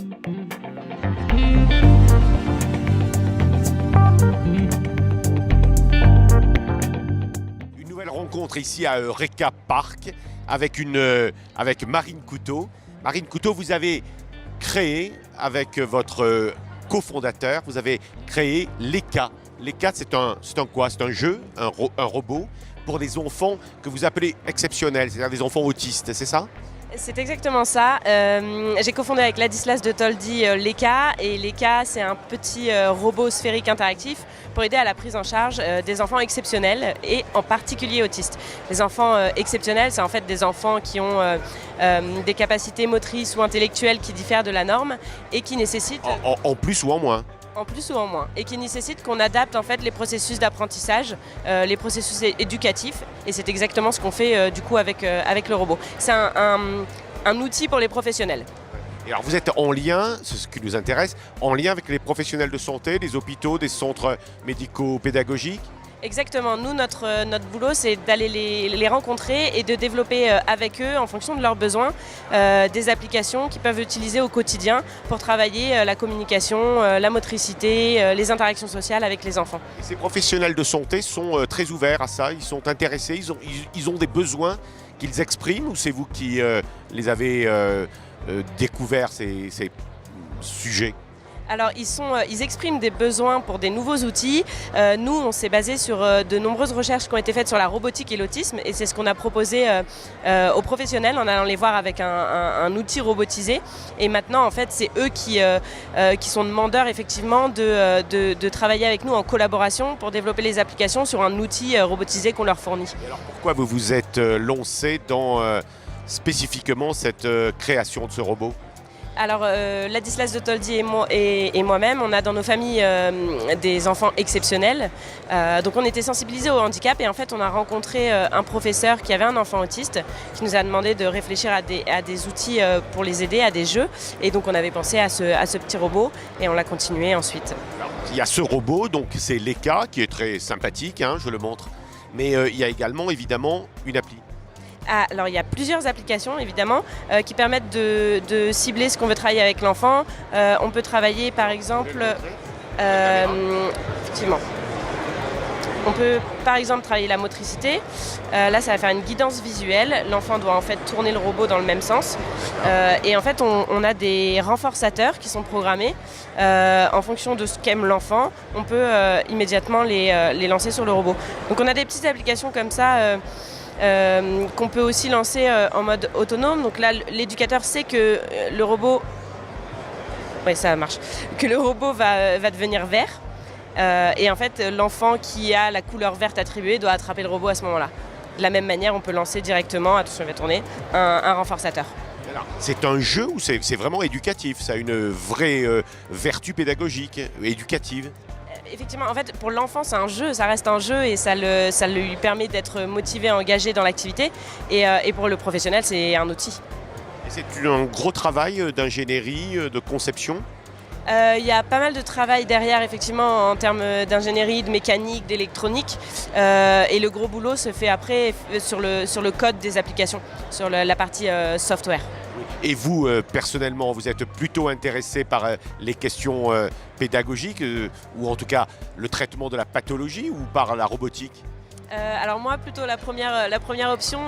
Une nouvelle rencontre ici à Eureka Park avec Marine Couteau. Marine Couteau, vous avez créé avec votre cofondateur, vous avez créé l'ECA. L'ECA, c'est un quoi? C'est un jeu, un robot pour des enfants que vous appelez exceptionnels, c'est-à-dire des enfants autistes, c'est ça? C'est exactement ça. J'ai cofondé avec Ladislas de Toldi l'ECA, et l'ECA, c'est un petit robot sphérique interactif pour aider à la prise en charge des enfants exceptionnels et en particulier autistes. Les enfants exceptionnels, c'est en fait des enfants qui ont des capacités motrices ou intellectuelles qui diffèrent de la norme et qui nécessitent... En plus ou en moins? En plus ou en moins, et qui nécessite qu'on adapte en fait les processus d'apprentissage, les processus éducatifs, et c'est exactement ce qu'on fait du coup avec le robot. C'est un outil pour les professionnels. Et alors vous êtes en lien, c'est ce qui nous intéresse, en lien avec les professionnels de santé, des hôpitaux, des centres médico-pédagogiques? Exactement, nous notre boulot c'est d'aller les rencontrer et de développer avec eux en fonction de leurs besoins des applications qu'ils peuvent utiliser au quotidien pour travailler la communication, la motricité, les interactions sociales avec les enfants. Et ces professionnels de santé sont très ouverts à ça, ils sont intéressés, ils ont des besoins qu'ils expriment, ou c'est vous qui les avez découverts ces sujets? Alors ils expriment des besoins pour des nouveaux outils. Nous on s'est basé sur de nombreuses recherches qui ont été faites sur la robotique et l'autisme, et c'est ce qu'on a proposé aux professionnels en allant les voir avec un outil robotisé. Et maintenant en fait c'est eux qui sont demandeurs effectivement de travailler avec nous en collaboration pour développer les applications sur un outil robotisé qu'on leur fournit. Et alors pourquoi vous vous êtes lancé dans spécifiquement cette création de ce robot? Alors Ladislas de Toldi et moi-même, on a dans nos familles des enfants exceptionnels. Donc on était sensibilisés au handicap, et en fait on a rencontré un professeur qui avait un enfant autiste qui nous a demandé de réfléchir à des outils pour les aider, à des jeux. Et donc on avait pensé à ce petit robot, et on l'a continué ensuite. Alors, il y a ce robot, donc c'est l'ECA, qui est très sympathique, hein, je le montre. Mais il y a également évidemment une appli. Alors il y a plusieurs applications évidemment qui permettent de cibler ce qu'on veut travailler avec l'enfant. On peut travailler par exemple, effectivement, on peut par exemple travailler la motricité. Là ça va faire une guidance visuelle, l'enfant doit en fait tourner le robot dans le même sens. Et en fait on a des renforçateurs qui sont programmés en fonction de ce qu'aime l'enfant. On peut immédiatement les lancer sur le robot. Donc on a des petites applications comme ça qu'on peut aussi lancer en mode autonome. Donc là, l'éducateur sait que le robot, ouais, ça marche, que le robot va devenir vert. Et en fait, l'enfant qui a la couleur verte attribuée doit attraper le robot à ce moment-là. De la même manière, on peut lancer directement, attention, je vais tourner, un renforçateur. Alors, c'est un jeu ou c'est vraiment éducatif? Ça a une vraie vertu pédagogique, éducative? Effectivement, en fait, pour l'enfant, c'est un jeu, ça reste un jeu, et ça lui permet d'être motivé, engagé dans l'activité. Et pour le professionnel, c'est un outil. Et c'est un gros travail d'ingénierie, de conception? Il y a pas mal de travail derrière, effectivement, en termes d'ingénierie, de mécanique, d'électronique. Et le gros boulot se fait après sur le code des applications, sur la partie software. Et vous, personnellement, vous êtes plutôt intéressé par les questions pédagogiques, ou en tout cas le traitement de la pathologie, ou par la robotique? Alors moi, plutôt la première option.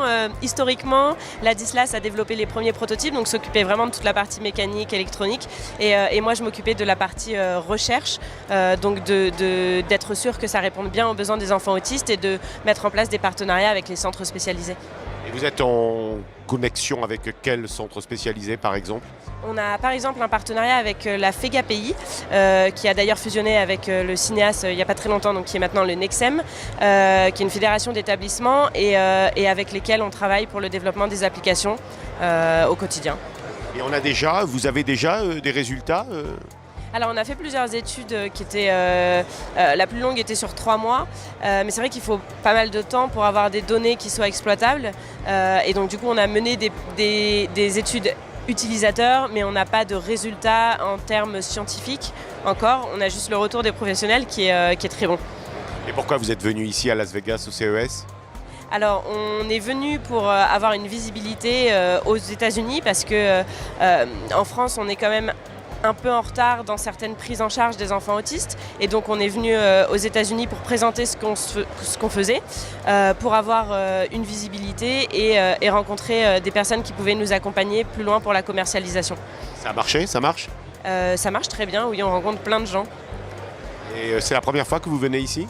Historiquement, Ladislas a développé les premiers prototypes, donc s'occupait vraiment de toute la partie mécanique, électronique. Et moi, je m'occupais de la partie recherche, donc d'être sûr que ça réponde bien aux besoins des enfants autistes, et de mettre en place des partenariats avec les centres spécialisés. Et vous êtes en connexion avec quel centre spécialisé, par exemple? On a par exemple un partenariat avec la FEGAPI, qui a d'ailleurs fusionné avec le cinéaste il n'y a pas très longtemps, donc qui est maintenant le NEXEM, qui est une fédération d'établissements, et avec lesquels on travaille pour le développement des applications au quotidien. Et vous avez déjà des résultats Alors on a fait plusieurs études qui étaient, la plus longue était sur 3 mois, mais c'est vrai qu'il faut pas mal de temps pour avoir des données qui soient exploitables, et donc du coup on a mené des études utilisateurs, mais on n'a pas de résultats en termes scientifiques encore. On a juste le retour des professionnels qui est très bon. Et pourquoi vous êtes venu ici à Las Vegas au CES? Alors on est venu pour avoir une visibilité aux États-Unis, parce que en France on est quand même un peu en retard dans certaines prises en charge des enfants autistes. Et donc on est venu aux États-Unis pour présenter ce qu'on faisait, pour avoir une visibilité et rencontrer des personnes qui pouvaient nous accompagner plus loin pour la commercialisation. Ça a marché, ça marche? Ça marche très bien, oui, on rencontre plein de gens. Et c'est la première fois que vous venez ici?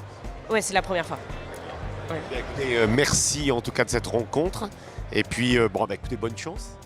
Oui, c'est la première fois. Ouais. Bien, écoutez, merci en tout cas de cette rencontre. Et puis, écoutez, bonne chance.